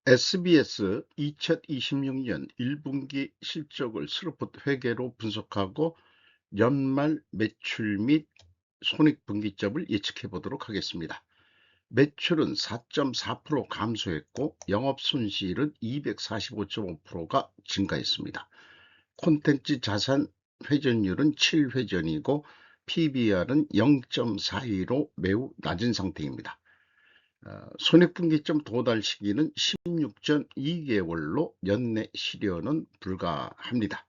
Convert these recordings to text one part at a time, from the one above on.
SBS 2026년 1분기 실적을 스로봇 회계로 분석하고 연말 매출 및 손익분기점을 예측해 보도록 하겠습니다. 매출은 4.4% 감소했고 영업손실은 245.5%가 증가했습니다. 콘텐츠 자산 회전율은 7회전이고 PBR은 0.42로 매우 낮은 상태입니다. 손익분기점 도달 시기는 16.2개월로 연내 실현은 불가합니다.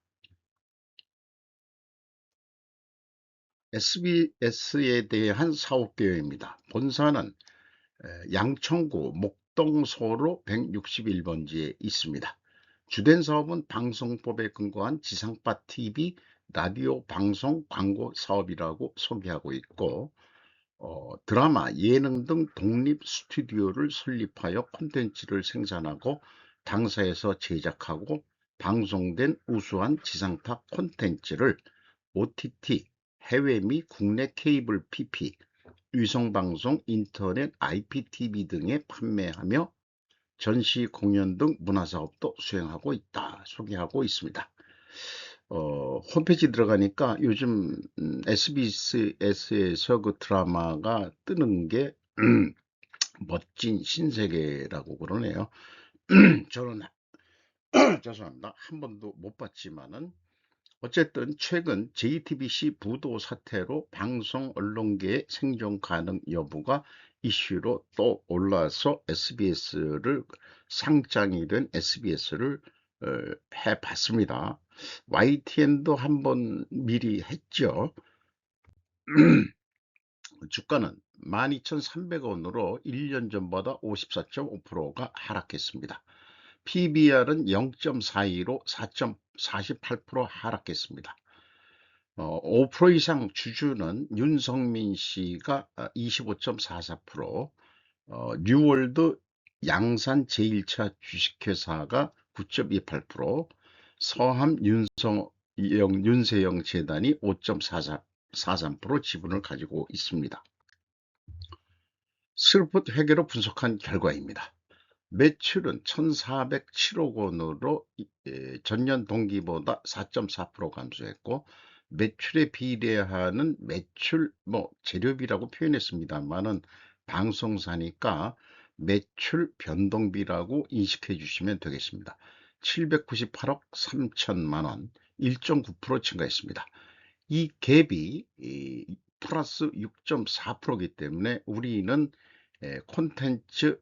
SBS에 대한 사업 계획입니다. 본사는 양천구 목동소로 161번지에 있습니다. 주된 사업은 방송법에 근거한 지상파 TV, 라디오 방송 광고 사업이라고 소개하고 있고, 드라마, 예능 등 독립 스튜디오를 설립하여 콘텐츠를 생산하고 당사에서 제작하고 방송된 우수한 지상파 콘텐츠를 OTT, 해외 및 국내 케이블 PP, 위성방송, 인터넷, IPTV 등에 판매하며 전시 공연 등 문화사업도 수행하고 있다 소개하고 있습니다. 홈페이지 들어가니까 요즘 SBS에서 그 드라마가 뜨는 게 멋진 신세계라고 그러네요. 저는 죄송합니다. 한 번도 못 봤지만은 어쨌든 최근 JTBC 부도 사태로 방송 언론계의 생존 가능 여부가 이슈로 또 올라서 SBS를 상장이 된 SBS를 해봤습니다. YTN도 한번 미리 했죠. 주가는 12,300원으로 1년 전보다 54.5%가 하락했습니다. PBR은 0.42로 4.48% 하락했습니다. 5% 이상 주주는 윤성민 씨가 25.44%, 뉴월드 양산 제1차 주식회사가 9.28%, 서함 윤세영 재단이 5.43% 지분을 가지고 있습니다. 스로봇 회계로 분석한 결과입니다. 매출은 1,407억 원으로 전년 동기보다 4.4% 감소했고, 매출에 비례하는 매출 재료비라고 표현했습니다만은 방송사니까 매출 변동비라고 인식해 주시면 되겠습니다. 798억 3천만 원, 1.9% 증가했습니다. 이 갭이 플러스 6.4%이기 때문에 우리는 콘텐츠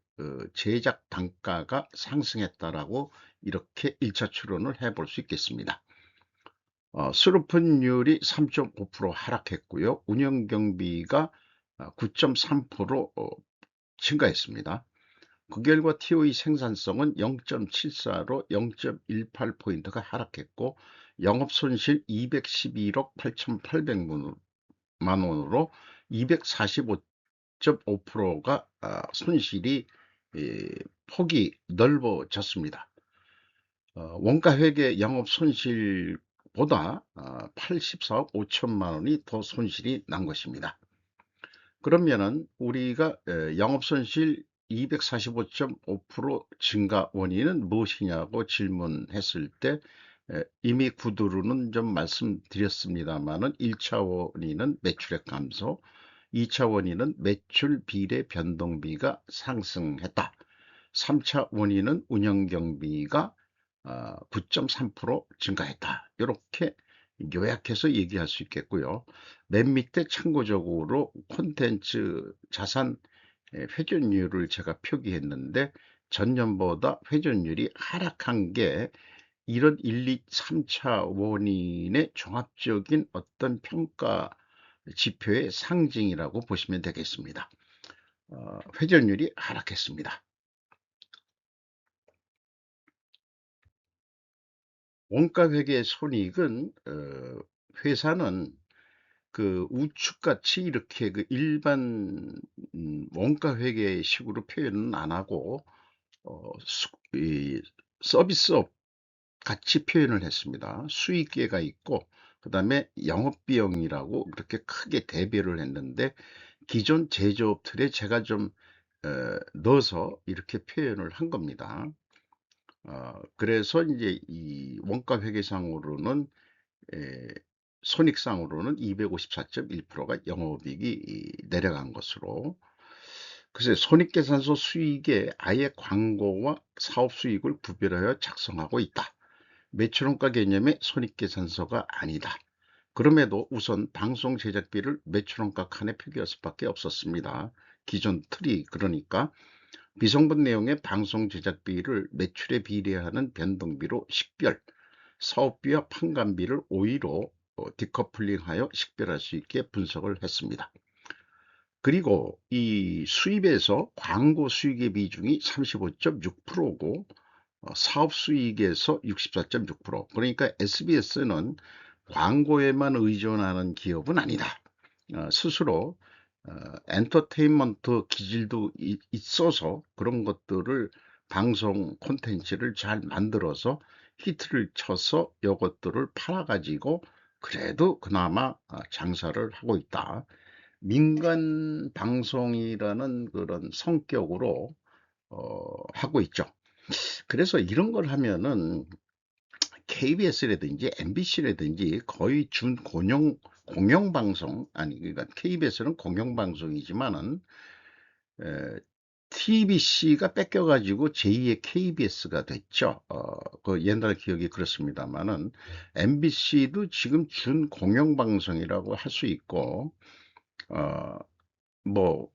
제작 단가가 상승했다라고 이렇게 1차 추론을 해볼 수 있겠습니다. 수루픈율이 3.5% 하락했고요. 운영경비가 9.3% 증가했습니다. 그 결과 TOE 생산성은 0.74로 0.18포인트가 하락했고, 영업손실 211억 8,800만 원으로 245.5%가 손실이 폭이 넓어졌습니다. 원가회계 영업손실보다 84억 5천만 원이 더 손실이 난 것입니다. 그러면은 우리가 영업손실 245.5% 증가 원인은 무엇이냐고 질문했을 때 이미 구두로는 좀 말씀드렸습니다만은 1차 원인은 매출액 감소, 2차 원인은 매출 비례 변동비가 상승했다. 3차 원인은 운영경비가 9.3% 증가했다. 이렇게 요약해서 얘기할 수 있겠고요. 맨 밑에 참고적으로 콘텐츠 자산 회전율을 제가 표기했는데, 전년보다 회전율이 하락한 게 이런 1, 2, 3차 원인의 종합적인 어떤 평가 지표의 상징이라고 보시면 되겠습니다. 회전율이 하락했습니다. 원가회계 손익은 회사는 그 우측같이 이렇게 그 일반 원가회계식으로 표현은 안 하고 이 서비스업 같이 표현을 했습니다. 수익계가 있고 그 다음에 영업비용이라고 그렇게 크게 대별을 했는데, 기존 제조업 틀에 제가 좀 넣어서 이렇게 표현을 한 겁니다. 그래서 이제 이 원가 회계상으로는 에, 손익상으로는 254.1%가 영업이익이 내려간 것으로. 글쎄, 손익계산서 수익에 아예 광고와 사업 수익을 구별하여 작성하고 있다. 매출원가 개념의 손익계산서가 아니다. 그럼에도 우선 방송 제작비를 매출원가 칸에 표기할 수밖에 없었습니다. 기존 틀이 그러니까 미성분 내용의 방송 제작비를 매출에 비례하는 변동비로 식별, 사업비와 판관비를 오히려 디커플링하여 식별할 수 있게 분석을 했습니다. 그리고 이 수입에서 광고 수익의 비중이 35.6%고 사업 수익에서 64.6%. 그러니까 SBS는 광고에만 의존하는 기업은 아니다. 스스로 엔터테인먼트 기질도 있어서 그런 것들을 방송 콘텐츠를 잘 만들어서 히트를 쳐서 이것들을 팔아가지고 그래도 그나마 장사를 하고 있다. 민간 방송이라는 그런 성격으로 하고 있죠. 그래서 이런 걸 하면은 KBS라든지 MBC라든지 거의 공영방송, 아니, 그러니까 KBS는 공영방송이지만은, TBC가 뺏겨가지고 제2의 KBS가 됐죠. 그 옛날 기억이 그렇습니다만은, MBC도 지금 준공영방송이라고 할 수 있고, 어, 뭐,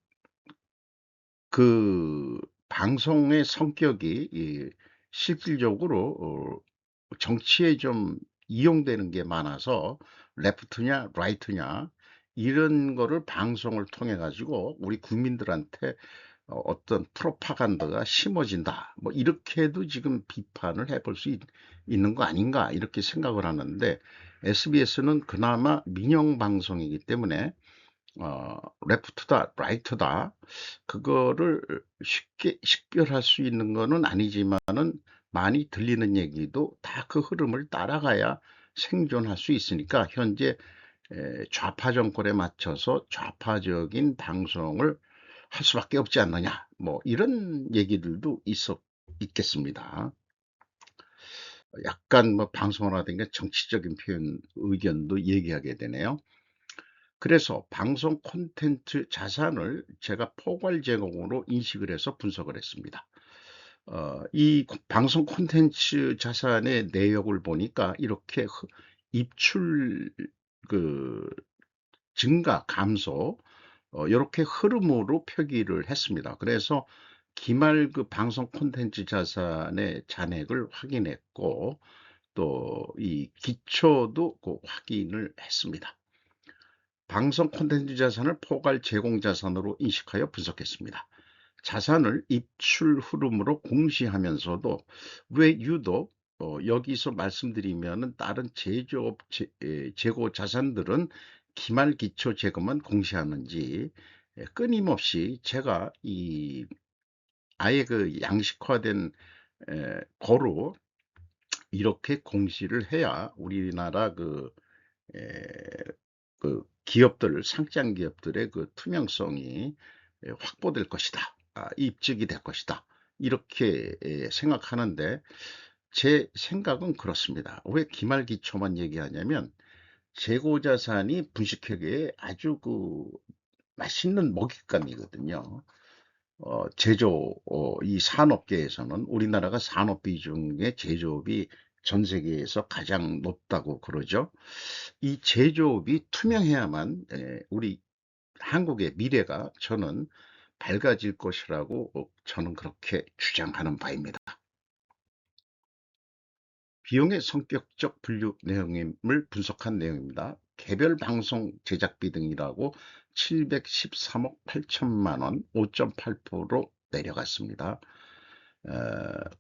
그 방송의 성격이 실질적으로 정치에 좀 이용되는 게 많아서 레프트냐 라이트냐 이런 거를 방송을 통해 가지고 우리 국민들한테 어떤 프로파간다가 심어진다. 뭐 이렇게도 지금 비판을 해볼 수 있는 거 아닌가 이렇게 생각을 하는데 SBS는 그나마 민영 방송이기 때문에 레프트다, 라이트다, 그거를 쉽게 식별할 수 있는 거는 아니지만은 많이 들리는 얘기도 다 그 흐름을 따라가야 생존할 수 있으니까 현재 좌파 정권에 맞춰서 좌파적인 방송을 할 수밖에 없지 않느냐, 뭐 이런 얘기들도 있겠습니다. 약간 뭐 방송을 하든가 정치적인 표현, 의견도 얘기하게 되네요. 그래서 방송 콘텐츠 자산을 제가 포괄 제공으로 인식을 해서 분석을 했습니다. 이 방송 콘텐츠 자산의 내역을 보니까 이렇게 입출 그 증가, 감소, 이렇게 흐름으로 표기를 했습니다. 그래서 기말 그 방송 콘텐츠 자산의 잔액을 확인했고 또 이 기초도 그 확인을 했습니다. 방송 콘텐츠 자산을 포괄 제공 자산으로 인식하여 분석했습니다. 자산을 입출 흐름으로 공시하면서도 왜 유독 여기서 말씀드리면은 다른 제조업 재고 자산들은 기말 기초 재고만 공시하는지 끊임없이 제가 이 아예 그 양식화된 거로 이렇게 공시를 해야 우리나라 그 기업들, 상장 기업들의 그 투명성이 확보될 것이다. 입증이 될 것이다. 이렇게 생각하는데 제 생각은 그렇습니다. 왜 기말기초만 얘기하냐면 재고자산이 분식회계에 아주 그 맛있는 먹잇감이거든요. 이 산업계에서는 우리나라가 산업비 중에 제조업이 전 세계에서 가장 높다고 그러죠. 이 제조업이 투명해야만 우리 한국의 미래가 저는 밝아질 것이라고 저는 그렇게 주장하는 바입니다. 비용의 성격적 분류 내용을 분석한 내용입니다. 개별 방송 제작비 등이라고 713억 8천만 원, 5.8% 내려갔습니다.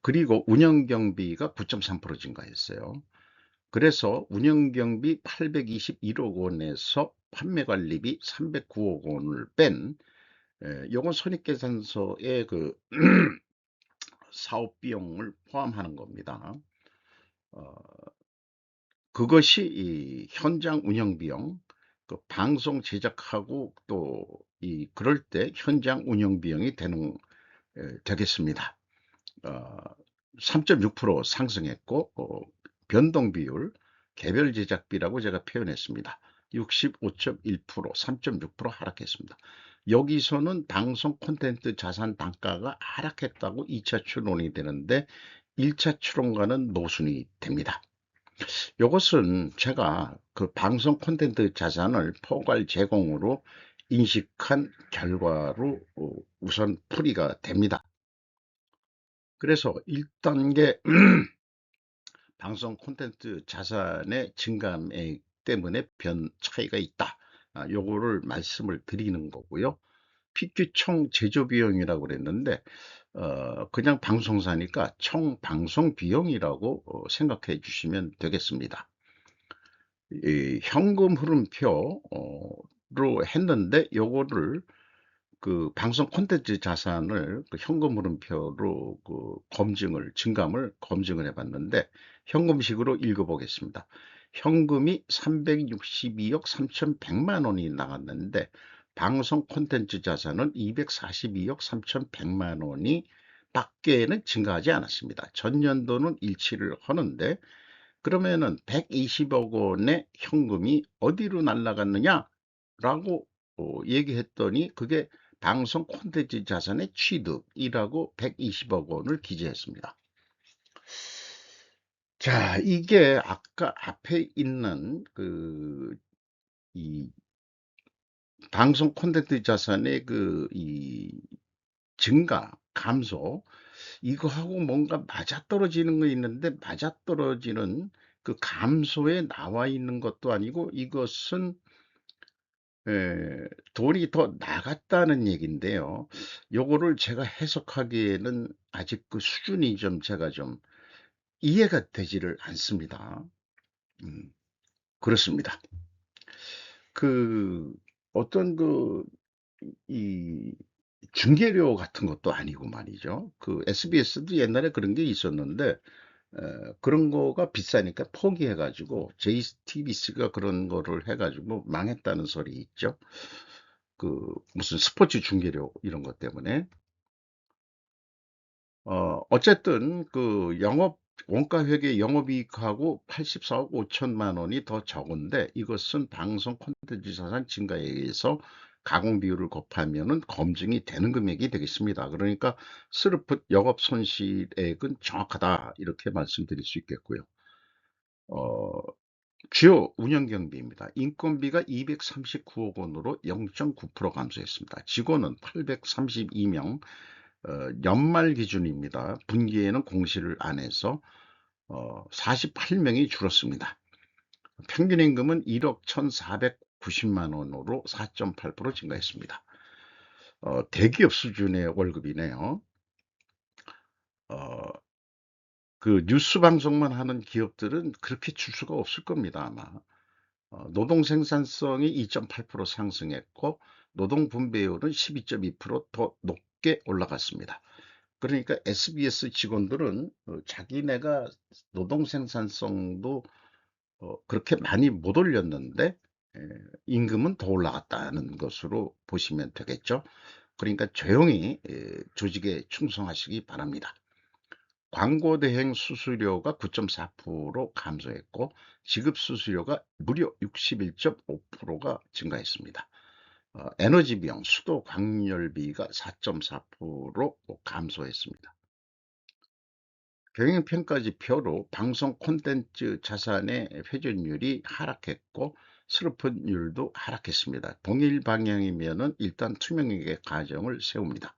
그리고 운영경비가 9.3% 증가했어요. 그래서 운영경비 821억 원에서 판매관리비 309억 원을 뺀 요건 손익계산서의 그 사업 비용을 포함하는 겁니다. 어, 그것이 이 현장 운영 비용, 그 방송 제작하고 또 이 그럴 때 현장 운영 비용이 되겠습니다. 어, 3.6% 상승했고, 변동 비율, 개별 제작비라고 제가 표현했습니다. 65.1%, 3.6% 하락했습니다. 여기서는 방송 콘텐츠 자산 단가가 하락했다고 2차 추론이 되는데 1차 추론과는 모순이 됩니다. 이것은 제가 그 방송 콘텐츠 자산을 포괄 제공으로 인식한 결과로 우선 풀이가 됩니다. 그래서 1단계 방송 콘텐츠 자산의 증감액 때문에 차이가 있다. 요거를 말씀을 드리는 거고요. PQ 총 제조 비용이라고 그랬는데 그냥 방송사니까 총 방송 비용이라고 생각해 주시면 되겠습니다. 이 현금 흐름표로 했는데 요거를 그 방송 콘텐츠 자산을 그 현금 흐름표로 그 증감을 검증을 해봤는데 현금식으로 읽어보겠습니다. 현금이 362억 3,100만 원이 나갔는데 방송 콘텐츠 자산은 242억 3,100만 원이 밖에는 증가하지 않았습니다. 전년도는 일치를 하는데 그러면은 120억 원의 현금이 어디로 날아갔느냐라고 얘기했더니 그게 방송 콘텐츠 자산의 취득이라고 120억 원을 기재했습니다. 자, 이게 아까 앞에 있는 이 방송 콘텐츠 자산의 이 증가, 감소, 이거하고 뭔가 맞아떨어지는 거 있는데 맞아떨어지는 그 감소에 나와 있는 것도 아니고 이것은 돈이 더 나갔다는 얘기인데요. 요거를 제가 해석하기에는 아직 그 수준이 좀 제가 좀 이해가 되지를 않습니다. 음, 그렇습니다. 그 어떤 이 중계료 같은 것도 아니고 말이죠. 그 SBS도 옛날에 그런 게 있었는데 그런 거가 비싸니까 포기해가지고 JTBC가 그런 거를 해가지고 망했다는 소리 있죠. 그 무슨 스포츠 중계료 이런 것 때문에 어쨌든 그 원가 회계 영업이익하고 84억 5천만 원이 더 적은데 이것은 방송 콘텐츠 자산 증가에 의해서 가공 비율을 곱하면은 검증이 되는 금액이 되겠습니다. 그러니까 스르프 영업 손실액은 정확하다 이렇게 말씀드릴 수 있겠고요. 어, 주요 운영 경비입니다. 인건비가 239억 원으로 0.9% 감소했습니다. 직원은 832명, 연말 기준입니다. 분기에는 공시를 안 해서 48명이 줄었습니다. 평균 임금은 1억 1,490만 원으로 4.8% 증가했습니다. 대기업 수준의 월급이네요. 어, 그 뉴스 방송만 하는 기업들은 그렇게 줄 수가 없을 겁니다, 아마. 노동 생산성이 2.8% 상승했고 노동 분배율은 12.2%더 높게 올라갔습니다. 그러니까 SBS 직원들은 자기네가 노동 생산성도 그렇게 많이 못 올렸는데 임금은 더 올라갔다는 것으로 보시면 되겠죠. 그러니까 조용히 조직에 충성하시기 바랍니다. 광고 대행 수수료가 9.4% 감소했고 지급 수수료가 무려 61.5%가 증가했습니다. 에너지 비용, 수도 광열비가 4.4% 감소했습니다. 경영평가지표로 방송 콘텐츠 자산의 회전율이 하락했고 슬픈율도 하락했습니다. 동일 방향이면은 일단 투명하게 가정을 세웁니다.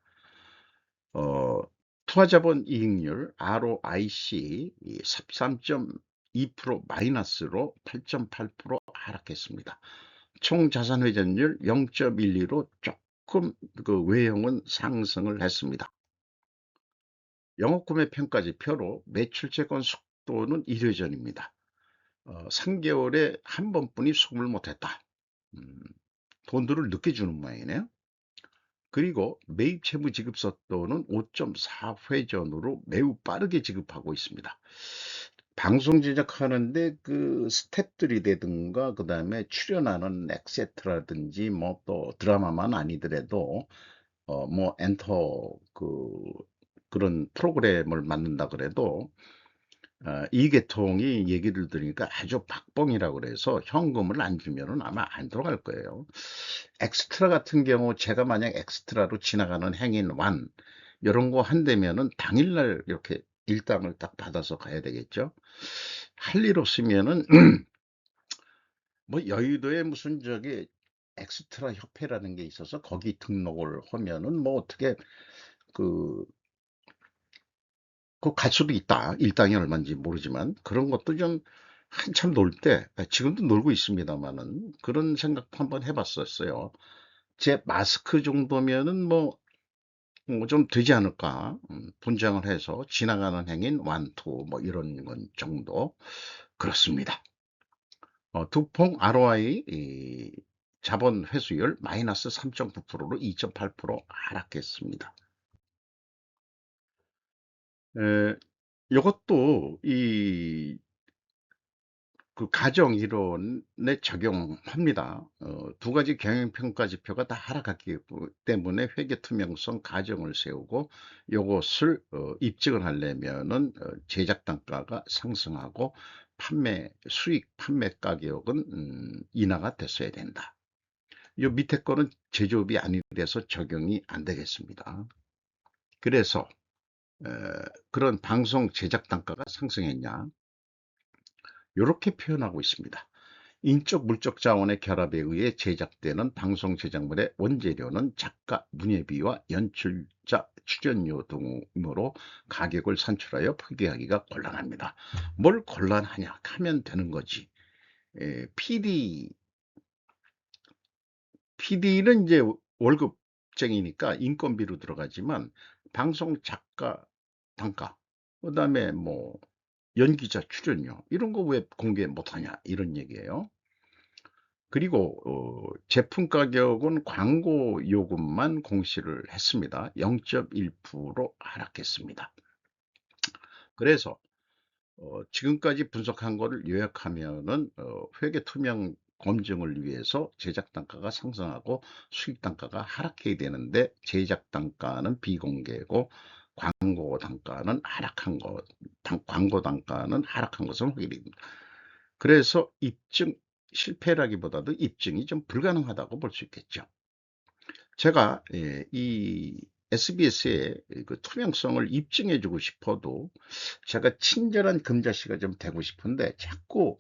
어, 투하자본 이익률 ROIC 13.2% 마이너스로 8.8% 하락했습니다. 총 자산 회전율 0.12로 조금 그 외형은 상승을 했습니다. 영업구매 평가지표로 매출채권 속도는 1회전입니다. 3개월에 한 번뿐이 수급을 못했다. 음, 돈들을 늦게 주는 모양이네요. 그리고 매입 채무 지급 속도는 5.4회전으로 매우 빠르게 지급하고 있습니다. 방송 제작하는데 그 스탭들이라든가 그다음에 출연하는 엑세트라든지 뭐 또 드라마만 아니더라도 뭐 엔터 그런 프로그램을 만든다 그래도 이 계통이 얘기를 들으니까 아주 박봉이라고 그래서 현금을 안 주면은 아마 안 들어갈 거예요. 엑스트라 같은 경우 제가 만약 엑스트라로 지나가는 행인 완 요런 거 한다면은 당일날 이렇게 일당을 딱 받아서 가야 되겠죠. 할 일 없으면은 뭐 여의도에 무슨 저기 엑스트라 협회라는 게 있어서 거기 등록을 하면은 뭐 어떻게 그 갈 수도 있다. 일당이 얼마인지 모르지만 그런 것도 좀 한참 놀 때 지금도 놀고 있습니다만은 그런 생각도 한번 해봤었어요. 제 마스크 정도면은 뭐 좀 되지 않을까. 분장을 해서 지나가는 행인 완투 뭐 이런 건 정도 그렇습니다. 두퐁 ROI 자본 회수율 마이너스 3.9%로 2.8% 하락했습니다. 에, 이것도 그 가정 이론에 적용합니다. 두 가지 경영평가 지표가 다 하락했기 때문에 회계 투명성 가정을 세우고 이것을 입증을 하려면은 제작 단가가 상승하고 수익 판매 가격은 인하가 됐어야 된다. 이 밑에 거는 제조업이 아니라서 적용이 안 되겠습니다. 그래서 에, 그런 방송 제작 단가가 상승했냐? 이렇게 표현하고 있습니다. 인적 물적 자원의 결합에 의해 제작되는 방송 제작물의 원재료는 작가 문예비와 연출자 출연료 등으로 가격을 산출하여 표기하기가 곤란합니다. 뭘 곤란하냐 하면 되는 거지. PD는 이제 월급쟁이니까 인건비로 들어가지만 방송 작가 단가, 그다음에 뭐 연기자 출연료 이런 거 왜 공개 못하냐 이런 얘기예요. 그리고 제품 가격은 광고 요금만 공시를 했습니다. 0.1% 하락했습니다. 그래서 지금까지 분석한 거를 요약하면은 회계 투명 검증을 위해서 제작 단가가 상승하고 수익 단가가 하락해야 되는데 제작 단가는 비공개고 광고 단가는 하락한 것은 확인됩니다. 그래서 입증 실패라기보다도 입증이 좀 불가능하다고 볼 수 있겠죠. 제가 이 SBS의 그 투명성을 입증해 주고 싶어도 제가 친절한 금자씨가 좀 되고 싶은데 자꾸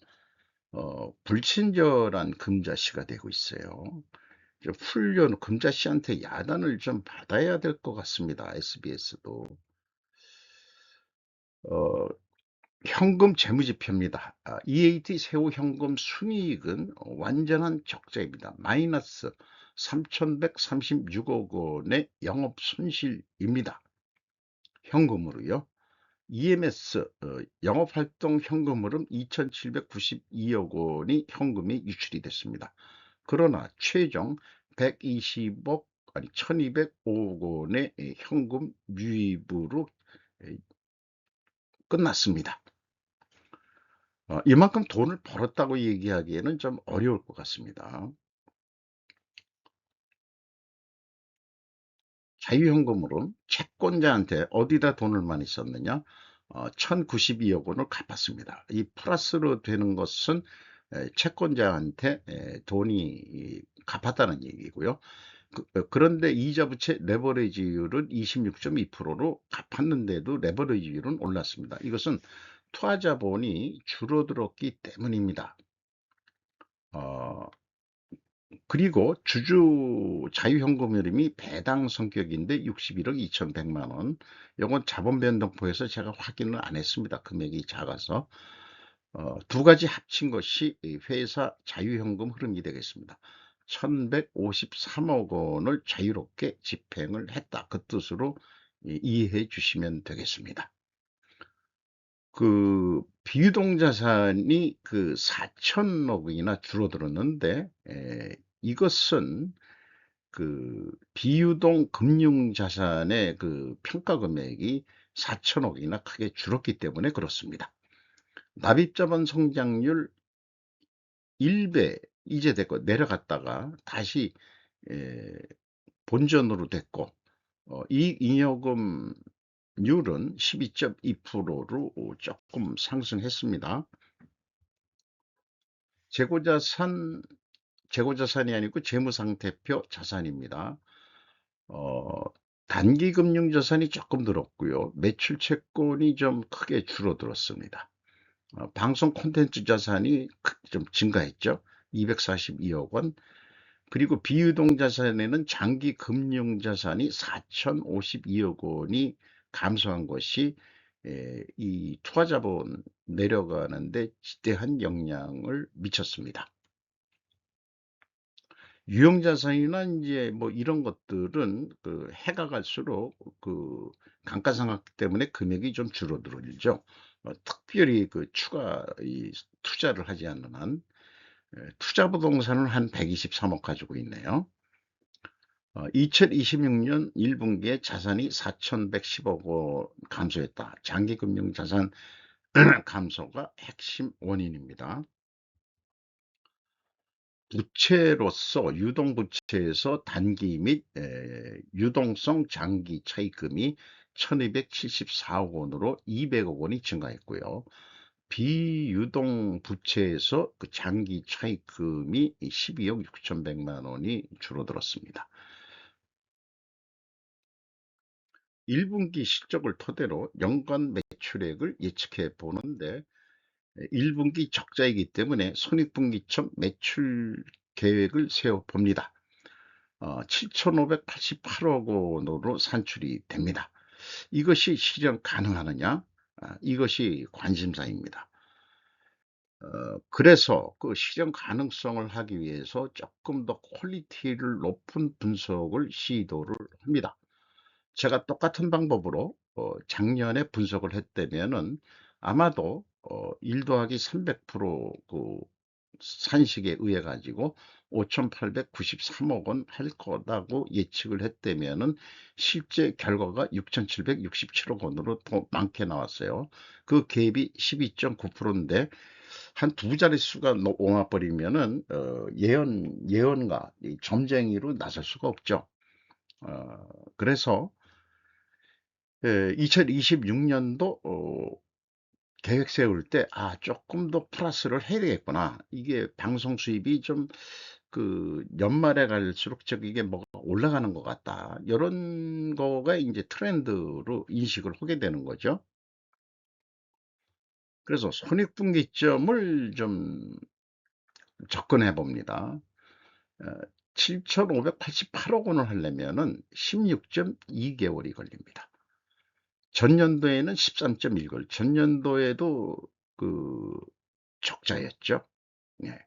불친절한 금자씨가 되고 있어요. 금자씨한테 야단을 좀 받아야 될 것 같습니다. SBS도. 현금 재무지표입니다. EAT 세후 현금 순이익은 완전한 적자입니다. 마이너스 3,136억 원의 영업 손실입니다. 현금으로요. EMS 영업활동 현금흐름 2,792억 원이 현금이 유출이 됐습니다. 그러나 최종 120억 아니 1,205억 원의 현금 유입으로 끝났습니다. 이만큼 돈을 벌었다고 얘기하기에는 좀 어려울 것 같습니다. 자유현금으로 채권자한테 어디다 돈을 많이 썼느냐? 1,092억 원을 갚았습니다. 이 플러스로 되는 것은 채권자한테 돈이 갚았다는 얘기고요. 그런데 이자 부채 레버리지율은 26.2%로 갚았는데도 레버리지율은 올랐습니다. 이것은 투하자본이 줄어들었기 때문입니다. 어, 그리고 주주 자유현금 흐름이 배당 성격인데 61억 2,100만 원. 이건 자본변동포에서 제가 확인을 안 했습니다. 금액이 작아서. 두 가지 합친 것이 회사 자유현금 흐름이 되겠습니다. 1,153억 원을 자유롭게 집행을 했다. 그 뜻으로 이해해 주시면 되겠습니다. 그 비유동 자산이 그 4천억이나 줄어들었는데 이것은 그 비유동 금융자산의 그 평가 금액이 4천억이나 크게 줄었기 때문에 그렇습니다. 납입자본 성장률 1배 이제 됐고 내려갔다가 다시 본전으로 됐고 이익잉여금 수익률은 12.2%로 조금 상승했습니다. 재고자산, 재고자산이 아니고 재무상태표 자산입니다. 어, 단기금융자산이 조금 늘었고요. 매출 채권이 좀 크게 줄어들었습니다. 방송 콘텐츠 자산이 좀 증가했죠. 242억 원. 그리고 비유동 자산에는 장기 금융 자산이 4,052억 원이 감소한 것이 이 투하 자본 내려가는데 지대한 영향을 미쳤습니다. 유형 자산이나 이제 뭐 이런 것들은 그 해가 갈수록 그 감가상각 때문에 금액이 좀 줄어들죠. 특별히 그 추가 투자를 하지 않는 한 투자 부동산을 한 123억 가지고 있네요. 2026년 1분기에 자산이 4,110억 원 감소했다. 장기금융 자산 감소가 핵심 원인입니다. 부채로서 유동부채에서 단기 및 유동성 장기 차입금이 1274억 원으로 200억 원이 증가했고요. 비유동 부채에서 그 장기 차입금이 12억 6,100만 원이 줄어들었습니다. 1분기 실적을 토대로 연간 매출액을 예측해 보는데 1분기 적자이기 때문에 손익분기점 매출 계획을 세워 봅니다. 7,588억 원으로 산출이 됩니다. 이것이 실현 가능하느냐? 이것이 관심사입니다. 그래서 그 실현 가능성을 하기 위해서 조금 더 퀄리티를 높은 분석을 시도를 합니다. 제가 똑같은 방법으로 작년에 분석을 했다면은 아마도 1 더하기 300%그 산식에 의해 가지고 5,893억 원 할 거라고 예측을 했다면은 실제 결과가 6,767억 원으로 더 많게 나왔어요. 그 갭이 12.9%인데 한 두 자릿수가 와 버리면은 예언가 이 점쟁이로 나설 수가 없죠. 그래서 2026년도 계획 세울 때 조금 더 플러스를 해야 되겠구나. 이게 방송 수입이 좀 그 연말에 갈수록 이게 뭐가 올라가는 것 같다. 이런 거가 이제 트렌드로 인식을 하게 되는 거죠. 그래서 손익분기점을 좀 접근해 봅니다. 7,588억 원을 하려면은 16.2개월이 걸립니다. 전년도에는 13.1개월, 전년도에도 그 적자였죠. 예.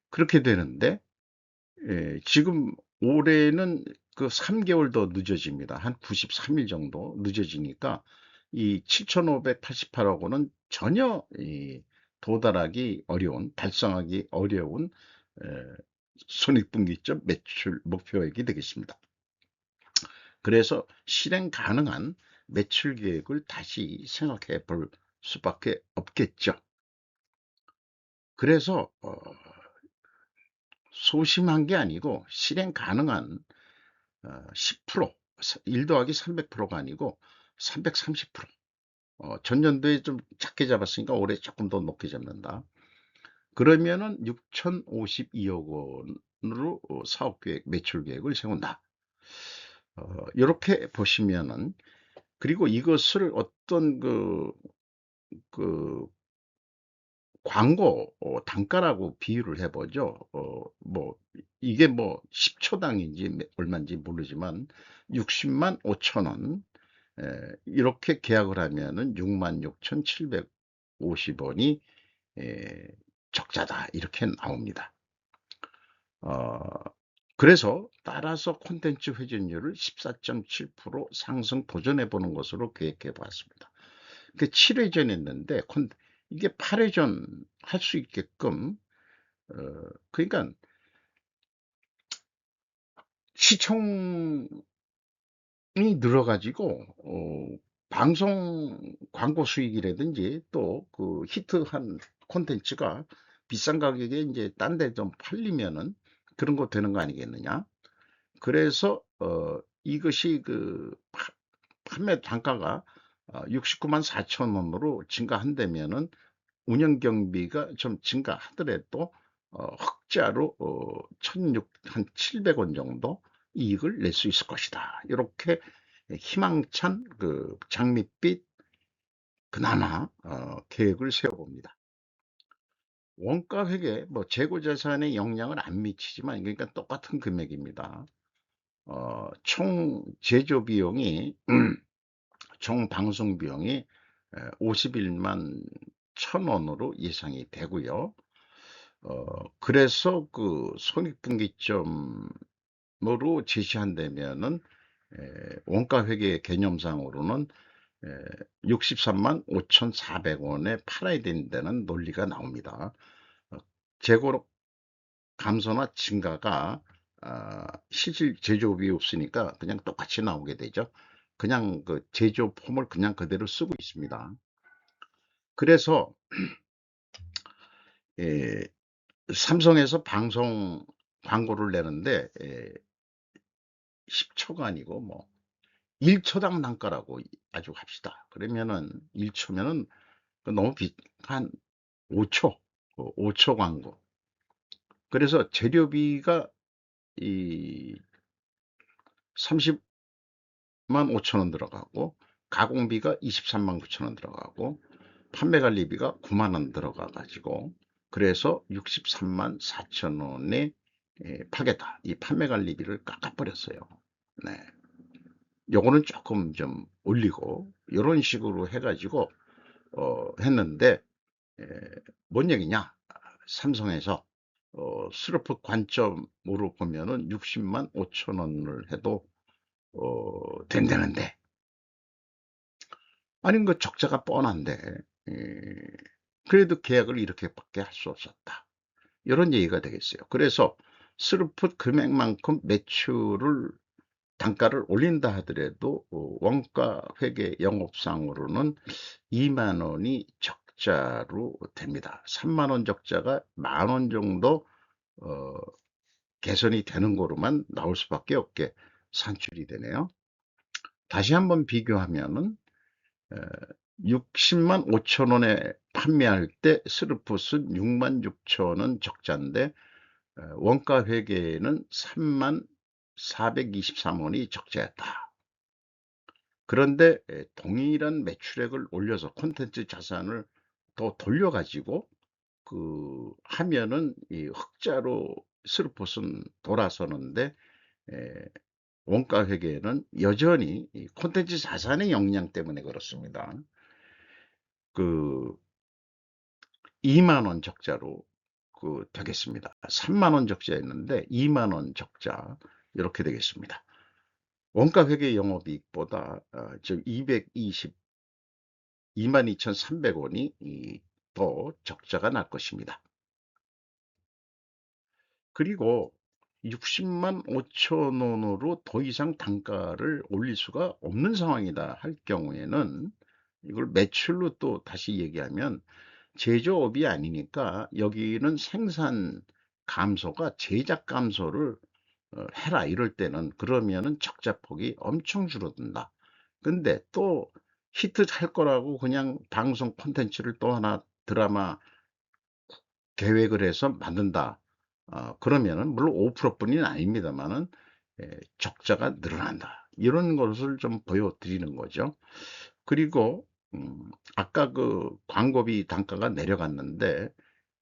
그렇게 되는데 지금 올해는 그 3개월 더 늦어집니다. 한 93일 정도 늦어지니까 이 7,588억 원은 전혀 도달하기 어려운, 달성하기 어려운 에, 손익분기점 매출 목표액이 되겠습니다. 그래서 실행 가능한 매출 계획을 다시 생각해 볼 수밖에 없겠죠. 그래서 소심한 게 아니고 실행 가능한 10%, 1 더하기 300%가 아니고 330%. 전년도에 좀 작게 잡았으니까 올해 조금 더 높게 잡는다. 그러면은 6,052억 원으로 사업 계획, 매출 계획을 세운다. 이렇게 보시면은 그리고 이것을 어떤 그 광고 단가라고 비유를 해보죠. 뭐 이게 뭐 10초당인지 얼마인지 모르지만 60만 5천 원 이렇게 계약을 하면은 66,750원이 적자다 이렇게 나옵니다. 어, 그래서 따라서 콘텐츠 회전율을 14.7% 상승 도전해 보는 것으로 계획해 봤습니다. 그 7회전 했는데 이게 8회전 할 수 있게끔 그러니까 시청이 늘어가지고 방송 광고 수익이라든지 또 그 히트한 콘텐츠가 비싼 가격에 이제 딴 데 좀 팔리면은 그런 거 되는 거 아니겠느냐? 그래서 이것이 그 판매 단가가 69만 4천 원으로 증가한다면은 운영 경비가 좀 증가하더라도 흑자로 1,600한 700원 정도 이익을 낼 수 있을 것이다. 이렇게 희망찬 그 장밋빛 그나마 계획을 세워봅니다. 원가 회계 뭐 재고 자산에 영향을 안 미치지만 그러니까 똑같은 금액입니다. 총 제조 비용이 총 방송 비용이 51만 1,000원으로 예상이 되고요. 그래서 그 손익분기점으로 제시한다면은 원가 회계 개념상으로는 63만 5,400원에 팔아야 된다는 논리가 나옵니다. 재고 감소나 증가가 실질 제조업이 없으니까 그냥 똑같이 나오게 되죠. 그냥 그 제조 폼을 그냥 그대로 쓰고 있습니다. 그래서 예, 삼성에서 방송 광고를 내는데 10초가 아니고 뭐 1초당 단가라고 아주 합시다. 그러면은 1초면은 너무 한 5초, 5초 광고. 그래서 재료비가 이 30만 5천 원 들어가고 가공비가 23만 9천 원 들어가고 판매 관리비가 9만 원 들어가 가지고 그래서 63만 4천 원에 파겠다. 이 판매 관리비를 깎아버렸어요. 네. 요거는 조금 좀 올리고 이런 식으로 해가지고 했는데 에, 뭔 얘기냐? 삼성에서 스루프 관점으로 보면은 60만 5천 원을 해도 된다는데 아니 그 적자가 뻔한데 에, 그래도 계약을 이렇게밖에 할 수 없었다. 이런 얘기가 되겠어요. 그래서 스루프 금액만큼 매출을 단가를 올린다 하더라도 원가 회계 영업상으로는 2만 원이 적자로 됩니다. 3만 원 적자가 만 원 정도 어, 개선이 되는 거로만 나올 수밖에 없게 산출이 되네요. 다시 한번 비교하면은 60만 5천 원에 판매할 때 스루풋은 6만 6천 원 적자인데 원가 회계에는 3만 423원이 적자였다. 그런데 동일한 매출액을 올려서 콘텐츠 자산을 더 돌려가지고 하면은 이 흑자로 스루풋은 돌아서는데 에, 원가 회계는 여전히 이 콘텐츠 자산의 역량 때문에 그렇습니다. 그 2만 원 적자로 되겠습니다. 3만 원 적자였는데 2만 원 적자 이렇게 되겠습니다. 원가 회계 영업이익보다 즉 22,300원이 더 적자가 날 것입니다. 그리고 60만 5천 원으로 더 이상 단가를 올릴 수가 없는 상황이다 할 경우에는 이걸 매출로 또 다시 얘기하면 제조업이 아니니까 여기는 생산 감소가 제작 감소를 해라 이럴 때는 그러면은 적자폭이 엄청 줄어든다. 근데 또 히트 할 거라고 그냥 방송 콘텐츠를 또 하나 드라마 계획을 해서 만든다. 그러면은 물론 5%뿐이 아닙니다만은 적자가 늘어난다. 이런 것을 좀 보여드리는 거죠. 그리고 아까 그 광고비 단가가 내려갔는데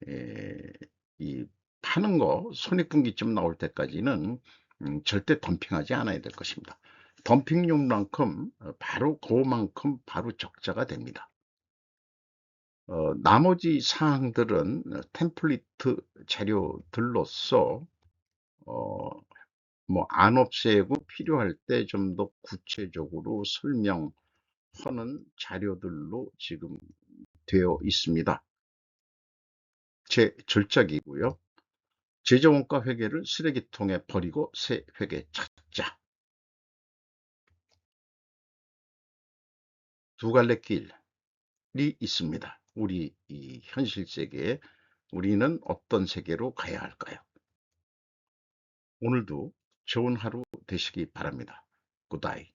에, 이 파는 거 손익분기점 나올 때까지는 절대 덤핑하지 않아야 될 것입니다. 덤핑률만큼 바로 그만큼 바로 적자가 됩니다. 나머지 사항들은 템플릿 자료들로서 어, 뭐 안업세고 필요할 때 좀 더 구체적으로 설명하는 자료들로 지금 되어 있습니다. 제 절작이고요. 제조원가 회계를 쓰레기통에 버리고 새 회계 찾자. 두 갈래 길이 있습니다. 우리 이 현실 세계에 우리는 어떤 세계로 가야 할까요? 오늘도 좋은 하루 되시기 바랍니다. 굿바이.